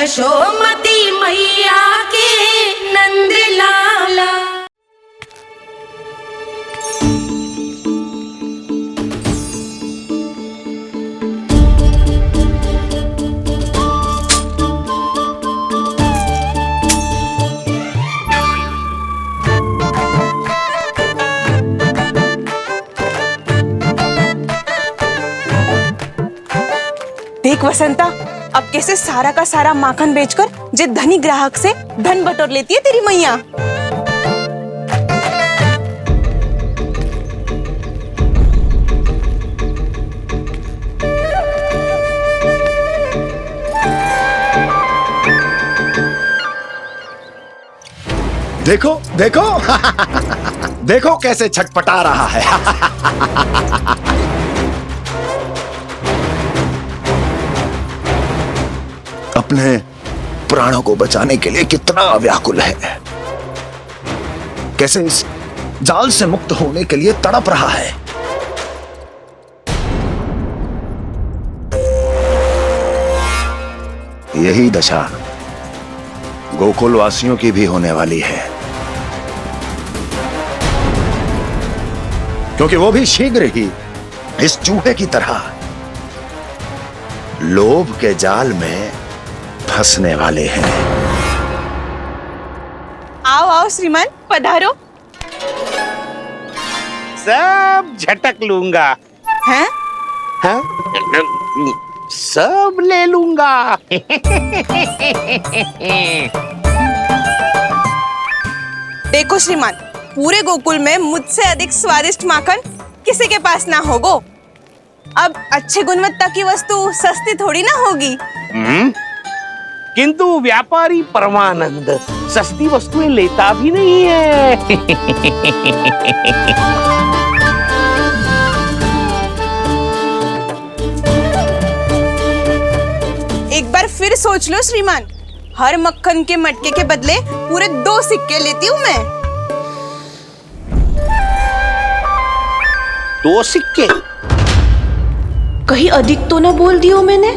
यशोमती मैया के नंद लाला। देख वसंता, अब कैसे सारा का सारा माखन बेचकर जे धनी ग्राहक से धन बटोर लेती है तेरी मैया। देखो देखो देखो कैसे छटपटा रहा है। अपने प्राणों को बचाने के लिए कितना व्याकुल है, कैसे इस जाल से मुक्त होने के लिए तड़प रहा है। यही दशा गोकुल वासियों की भी होने वाली है, क्योंकि वो भी शीघ्र ही इस चूहे की तरह लोभ के जाल में फंसने वाले हैं। आओ आओ श्रीमान, पधारो। सब झटक लूंगा। हैं? हाँ? सब ले लूंगा। देखो श्रीमान, पूरे गोकुल में मुझसे अधिक स्वादिष्ट माखन किसी के पास ना होगो। अब अच्छे गुणवत्ता की वस्तु सस्ती थोड़ी ना होगी। किंतु व्यापारी परमानंद सस्ती वस्तुएं लेता भी नहीं है। एक बार फिर सोच लो श्रीमान, हर मक्खन के मटके के बदले पूरे 2 सिक्के लेती हूँ मैं। 2 सिक्के? कहीं अधिक तो ना बोल दियो मैंने?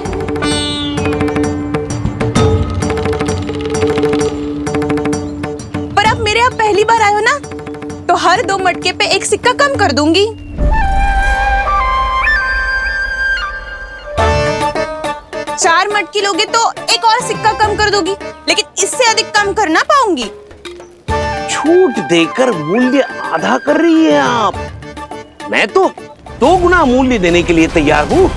पर आप मेरे यहाँ पहली बार आए हो ना, तो हर 2 मटके पे 1 सिक्का कम कर दूंगी। चार मटकी लोगे तो 1 और सिक्का कम कर दोगी, लेकिन इससे अधिक कम कर ना पाऊंगी। छूट देकर मूल्य आधा कर रही है आप। मैं तो 2 गुना मूल्य देने के लिए तैयार हूँ।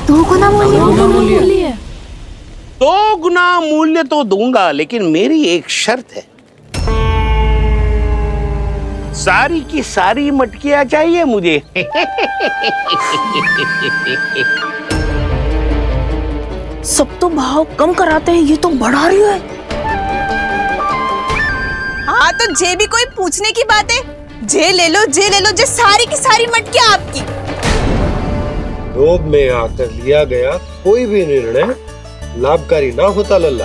दो गुना मूल्य? 2 गुना मूल्य तो दूंगा, लेकिन मेरी एक शर्त है। सारी की सारी मटकियां चाहिए मुझे। सब तो भाव कम कराते हैं, ये तो बढ़ा रही है। हाँ तो जे भी कोई पूछने की बात है, जे ले लो, जे ले लो, जे सारी की सारी मटकियां आपकी। लोभ में आकर लिया गया कोई भी निर्णय लाभकारी ना होता लल्ला।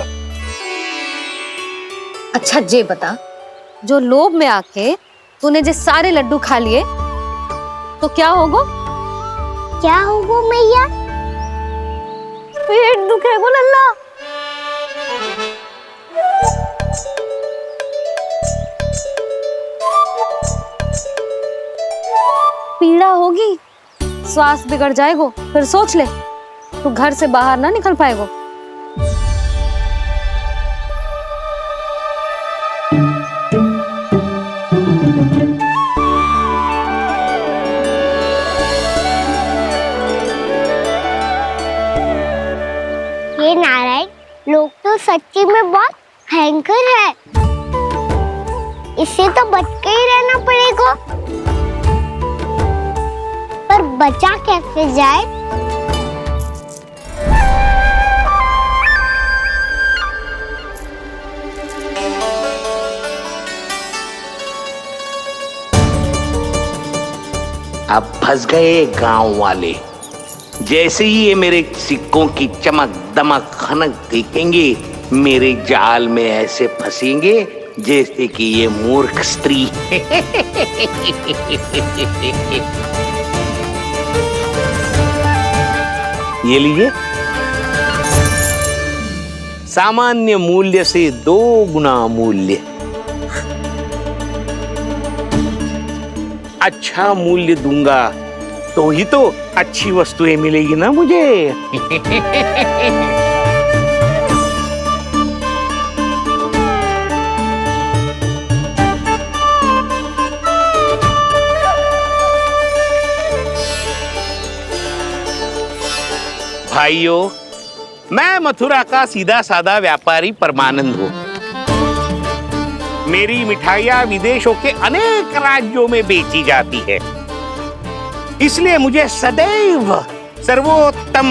अच्छा जे बता, जो लोभ में आके तूने जे सारे लड्डू खा लिए तो क्या होगा? क्या होगा मैया? पेट दुखेगा लल्ला। पीड़ा होगी, श्वास बिगड़ जाएगा, फिर सोच ले तू घर से बाहर ना निकल पाएगा। ये नारायण लोग तो सच्ची में बहुत भयंकर है, इससे तो बच के ही रहना पड़ेगा। पर बचा कैसे जाए? अब फंस गए गांव वाले। जैसे ही ये मेरे सिक्कों की चमक दमक खनक देखेंगे, मेरे जाल में ऐसे फंसेंगे जैसे कि ये मूर्ख स्त्री। ये लीजिए, सामान्य मूल्य से 2 गुना मूल्य। अच्छा मूल्य दूंगा तो ही तो अच्छी वस्तुएं मिलेगी ना मुझे। भाइयों, मैं मथुरा का सीधा साधा व्यापारी परमानंद हूँ। मेरी मिठाइयाँ विदेशों के अनेक राज्यों में बेची जाती है, इसलिए मुझे सदैव सर्वोत्तम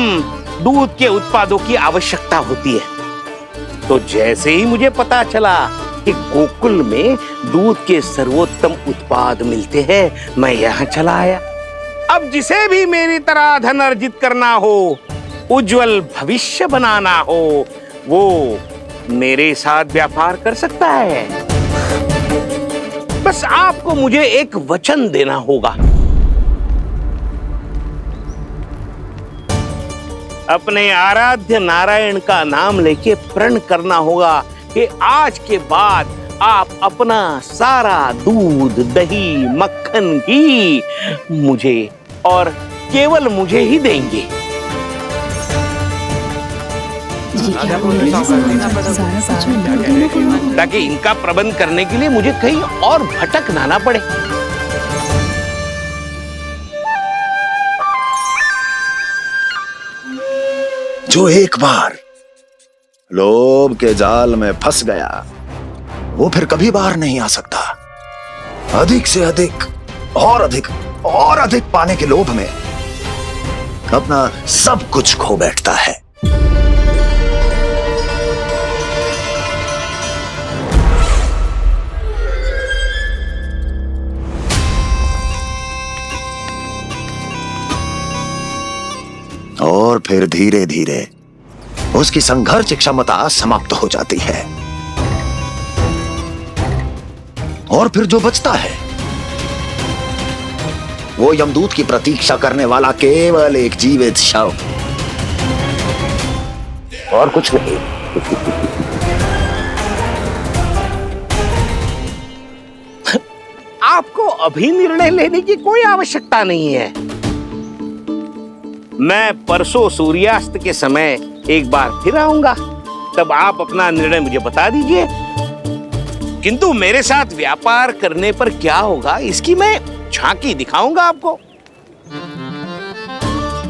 दूध के उत्पादों की आवश्यकता होती है। तो जैसे ही मुझे पता चला कि गोकुल में दूध के सर्वोत्तम उत्पाद मिलते हैं, मैं यहाँ चला आया। अब जिसे भी मेरी तरह धन अर्जित करना हो, उज्जवल भविष्य बनाना हो, वो मेरे साथ व्यापार कर सकता है। बस आपको मुझे एक वचन देना होगा। अपने आराध्य नारायण का नाम लेके प्रण करना होगा कि आज के बाद आप अपना सारा दूध, दही, मक्खन, घी मुझे और केवल मुझे ही देंगे। ताकि इनका प्रबंध करने के लिए मुझे कहीं और भटकना ना पड़े। जो एक बार लोभ के जाल में फंस गया, वो फिर कभी बाहर नहीं आ सकता। अधिक से अधिक और अधिक और अधिक पाने के लोभ में अपना सब कुछ खो बैठता है। और फिर धीरे धीरे उसकी संघर्ष क्षमता समाप्त हो जाती है, और फिर जो बचता है वो यमदूत की प्रतीक्षा करने वाला केवल एक जीवित शव, और कुछ नहीं। आपको अभी निर्णय लेने की कोई आवश्यकता नहीं है। मैं परसों सूर्यास्त के समय एक बार फिर आऊंगा, तब आप अपना निर्णय मुझे बता दीजिए। किंतु मेरे साथ व्यापार करने पर क्या होगा, इसकी मैं झांकी दिखाऊंगा आपको।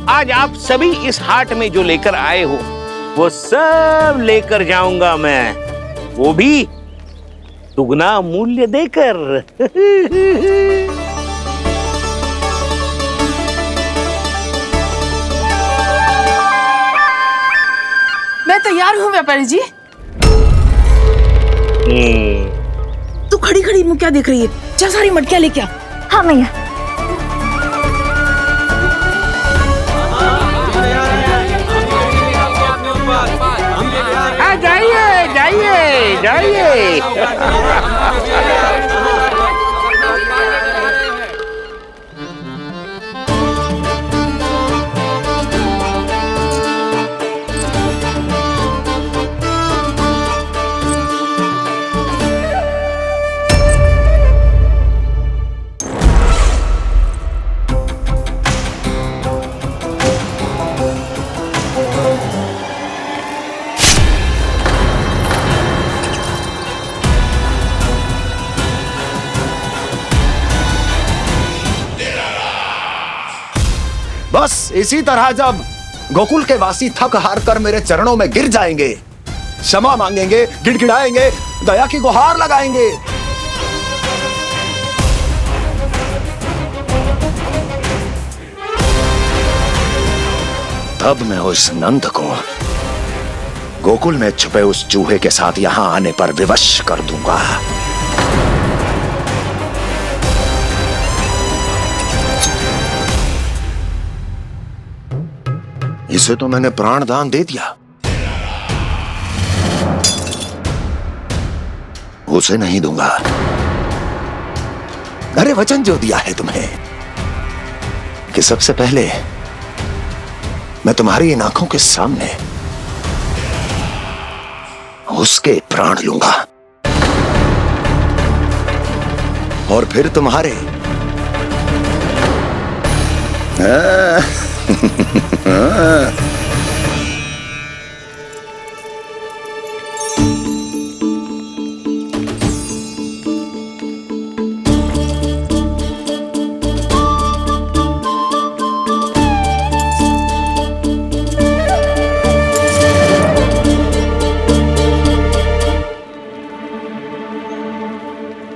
आज आप सभी इस हाट में जो लेकर आए हो, वो सब लेकर जाऊंगा मैं, वो भी दुगना मूल्य देकर। मैं तैयार हूँ व्यापारी जी। तू खड़ी खड़ी मुँह क्या देख रही है? चल सारी मटकियाँ लेके आ। हाँ मैया। जाइए जाइए जाइए। बस इसी तरह जब गोकुल के वासी थक हार कर मेरे चरणों में गिर जाएंगे, क्षमा मांगेंगे, गिड़गिड़ाएंगे, दया की गुहार लगाएंगे, तब मैं उस नंद को गोकुल में छुपे उस चूहे के साथ यहां आने पर विवश कर दूंगा। इसे तो मैंने प्राण दान दे दिया, उसे नहीं दूंगा। अरे वचन जो दिया है तुम्हें कि सबसे पहले मैं तुम्हारी इन आंखों के सामने उसके प्राण लूंगा और फिर तुम्हारे।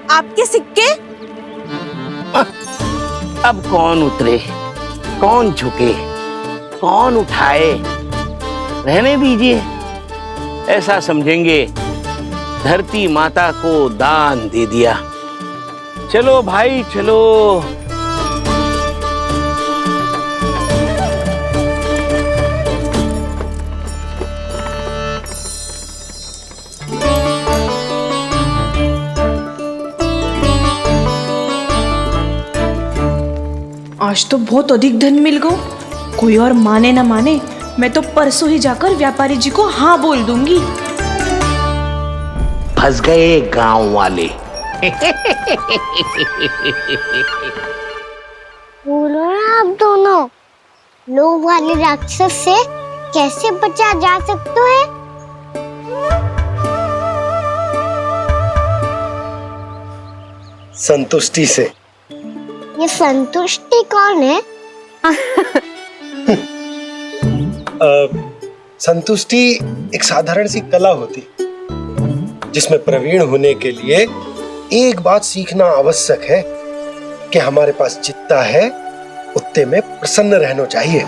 आपके सिक्के? अब कौन उतरे, कौन झुके, कौन उठाए, रहने दीजिए। ऐसा समझेंगे धरती माता को दान दे दिया। चलो भाई चलो। आज तो बहुत अधिक धन मिल गो। कोई और माने ना माने, मैं तो परसों ही जाकर व्यापारी जी को हाँ बोल दूंगी। फंस गए गांव वाले। बोलो ना आप दोनों, लोभ वाले राक्षस से कैसे बचा जा सकता है? संतुष्टि से। ये संतुष्टि कौन है? संतुष्टि एक साधारण सी कला होती जिसमें प्रवीण होने के लिए एक बात सीखना आवश्यक है कि हमारे पास जितना है उतने में प्रसन्न रहना चाहिए।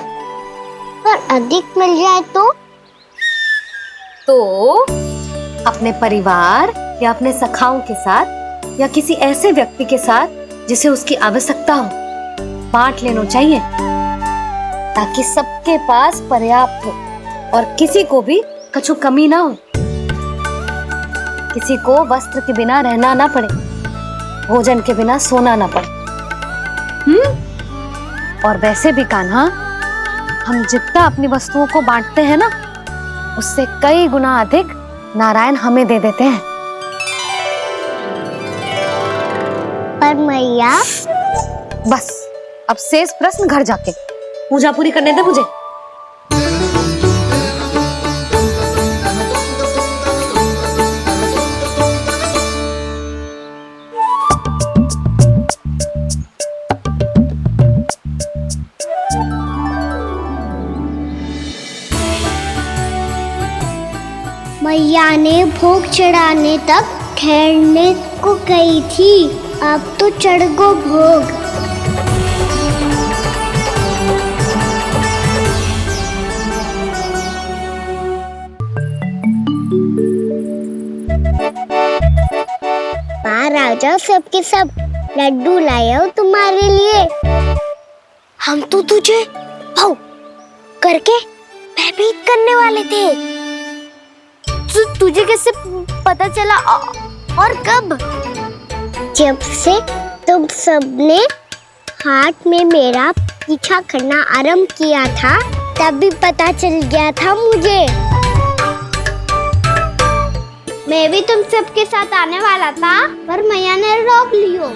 पर अधिक मिल जाए तो अपने परिवार या अपने सखाओं के साथ या किसी ऐसे व्यक्ति के साथ जिसे उसकी आवश्यकता हो बांट लेना चाहिए, ताकि सबके पास पर्याप्त हो और किसी को भी कछु कमी ना हो, किसी को वस्त्र के बिना रहना ना पड़े, भोजन के बिना सोना ना पड़े। और वैसे भी कान्हा, हम जितना अपनी वस्तुओं को बांटते हैं ना, उससे कई गुना अधिक नारायण हमें दे देते हैं। पर मैया, बस अब शेष प्रश्न घर जाके पूजा पूरी करने दे मुझे। मैया ने भोग चढ़ाने तक ठहरने को कही थी, अब तो चढ़ गो भोग। बाहर आ जाओ, सबके सब लड्डू लाए हो तुम्हारे लिए। हम तो तुझे भाव करके भयभीत करने वाले थे। तुझे कैसे पता चला और कब? जब से तुम सबने हाथ में मेरा पीछा करना आरंभ किया था, तभी पता चल गया था मुझे। मैं भी तुम सबके साथ आने वाला था, पर मैया ने रोक लियो।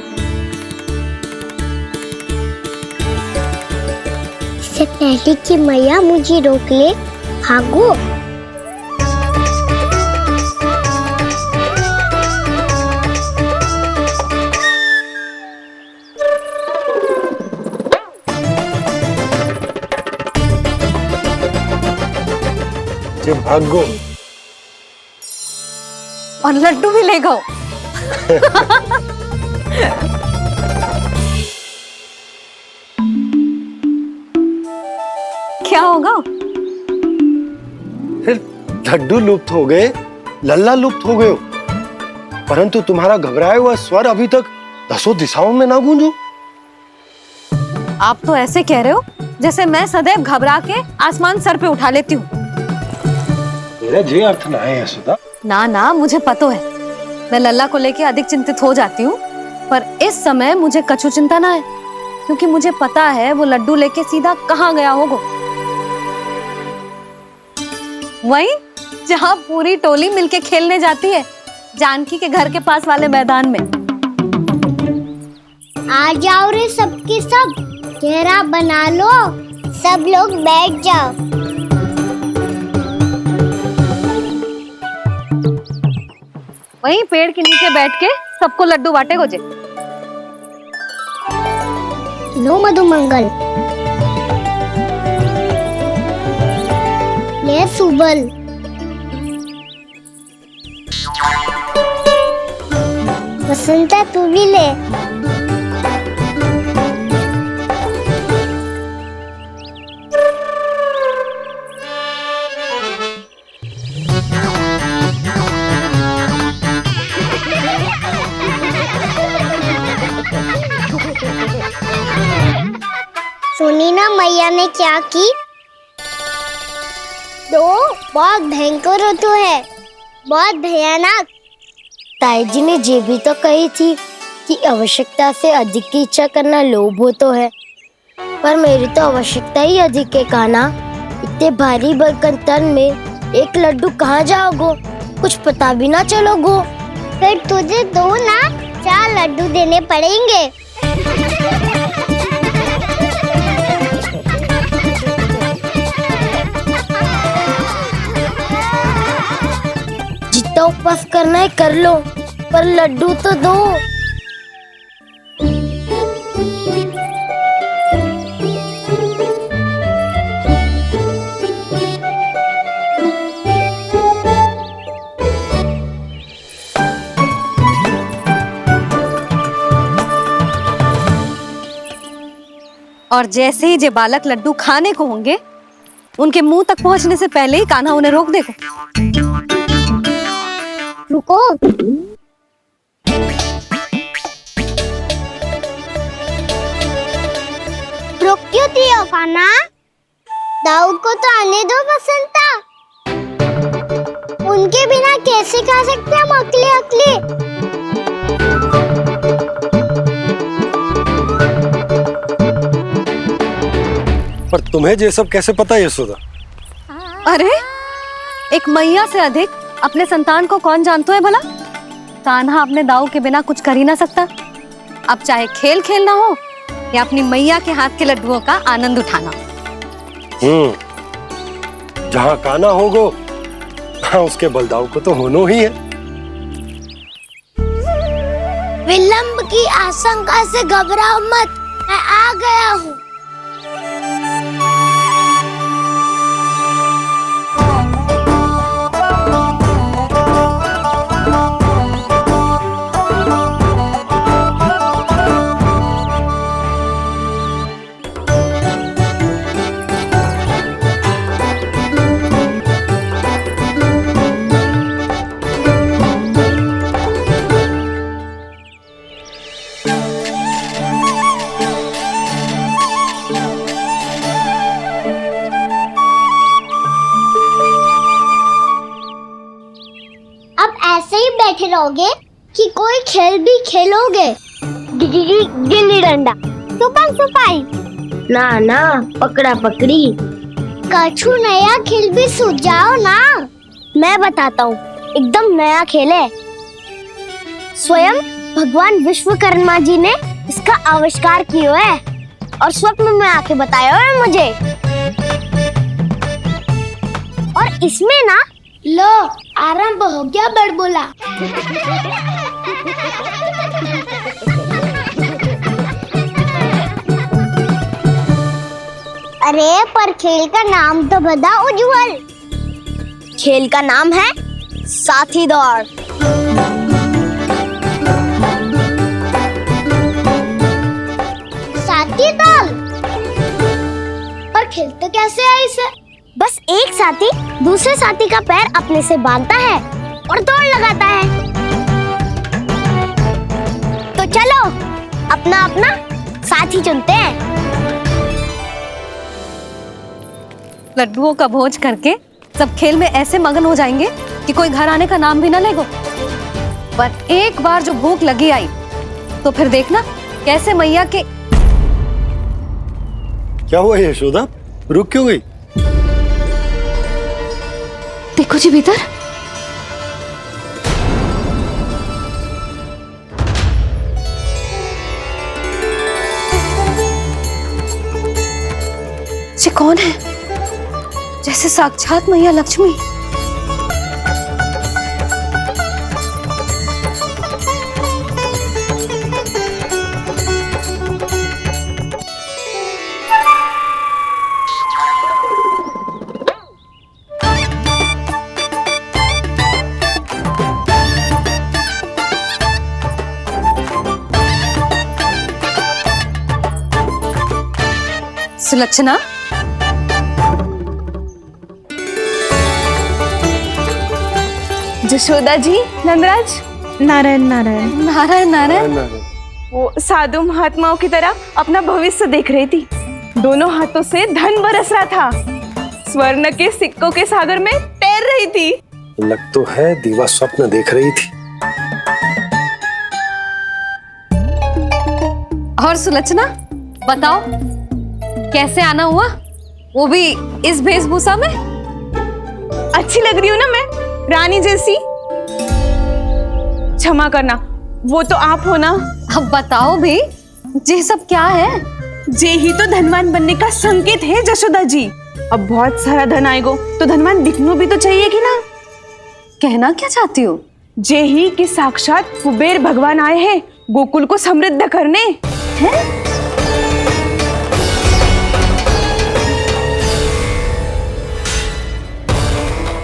इससे पहले कि मैया मुझे रोक ले, भागो। भागो और लड्डू भी ले गो। क्या होगा? फिर लड्डू लुप्त हो गए, लल्ला लुप्त हो गए, परंतु तुम्हारा घबराया हुआ स्वर अभी तक 10 दिशाओं में ना गूंजो। आप तो ऐसे कह रहे हो जैसे मैं सदैव घबरा के आसमान सर पे उठा लेती हूँ। मेरा जे अर्थ ना है यशोदा। ना ना, मुझे पता है। मैं लल्ला को लेके अधिक चिंतित हो जाती हूँ, पर इस समय मुझे कछु चिंता ना है, क्योंकि मुझे पता है वो लड्डू लेके सीधा कहाँ गया होगा। वहीं जहाँ पूरी टोली मिलके खेलने जाती है, जानकी के घर के पास वाले मैदान में। आ जाओ रे सबके सब, घेरा बना लो, सब लोग बैठ जाओ। वहीं पेड़ के नीचे बैठ के सबको लड्डू बांटे गोजे। लो मधुमंगल, ले सुबल, वसंता तू भी ले। सुनी ना मैया ने क्या की? तो बहुत भयंकर ऋतु है, बहुत भयानक। ताई जी ने ये भी तो कही थी कि आवश्यकता से अधिक की इच्छा करना लोभ हो तो है, पर मेरी तो आवश्यकता ही अधिक है। कान्हा, इतने भारी बर्तन तन में एक लड्डू कहाँ जाओगो? कुछ पता भी ना चलोगो। फिर तुझे दो ना 4 लड्डू देने पड़ेंगे। जितना उपवास करना है कर लो, पर लड्डू तो दो। और जैसे ही जे बालक लड्डू खाने को होंगे, उनके मुंह तक पहुंचने से पहले ही कान्हा उन्हें रोक देगा। रुको, रुक क्यों दियो कान्हा? दाऊद को तो आने दो बसंता। उनके बिना कैसे खा सकते हम अकेले अकेले? पर तुम्हें ये सब कैसे पता यशोदा? अरे, एक मैया से अधिक अपने संतान को कौन जानता है भला? कान्हा अपने दाऊ के बिना कुछ कर ही ना सकता। अब चाहे खेल खेलना हो या अपनी मैया के हाथ के लड्डुओं का आनंद उठाना। जहाँ कान्हा होगो, हाँ उसके बलदाऊ को तो होनो ही है। विलंब की आशंका से घबराओ मत, मैं आ गया हूँ। बैठे रहोगे कि कोई खेल भी खेलोगे? गिल्ली डंडा, छुपन छुपाई, ना ना पकड़ा पकड़ी, कछु नया खेल भी सुझाओ ना। मैं बताता हूँ, एकदम नया खेल है। स्वयं भगवान विश्वकर्मा जी ने इसका आविष्कार किया है और स्वप्न में आके बताया है मुझे। और इसमें ना, लो आरंभ हो गया बड़बोला। अरे पर खेल का नाम तो बता उज्जवल। खेल का नाम है साथी दौड़। साथी दौड़? पर खेलते कैसे है इसे? बस एक साथी दूसरे साथी का पैर अपने से बांधता है और दौड़ लगाता है। तो चलो अपना अपना साथी चुनते हैं। लड्डुओं का भोज करके सब खेल में ऐसे मगन हो जाएंगे कि कोई घर आने का नाम भी ना लेगो। पर एक बार जो भूख लगी आई तो फिर देखना कैसे मैया के। क्या हुआ यशोदा, रुक क्यों गई? देखो जी भीतर। ये कौन है? जैसे साक्षात मैया लक्ष्मी। सुलक्षणा, जशोदा जी, नंदराज। नारायण नारायण। नारायण नारायण। वो साधु महात्माओं की तरह अपना भविष्य देख रही थी। दोनों हाथों से धन बरस रहा था। स्वर्ण के सिक्कों के सागर में तैर रही थी। लग तो है दीवा स्वप्न देख रही थी। और सुलक्षणा बताओ, कैसे आना हुआ, वो भी इस वेशभूषा में? अच्छी लग रही हूँ ना मैं, रानी जैसी? क्षमा करना, वो तो आप हो ना। अब बताओ भी, ये सब क्या है? जे ही तो धनवान बनने का संकेत है जशोदा जी। अब बहुत सारा धन आएगो तो धनवान दिखना भी तो चाहिए कि ना। कहना क्या चाहती हो? जे ही कि साक्षात कुबेर भगवान आए हैं गोकुल को समृद्ध करने। हैं?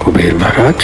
कुबेर महाराज,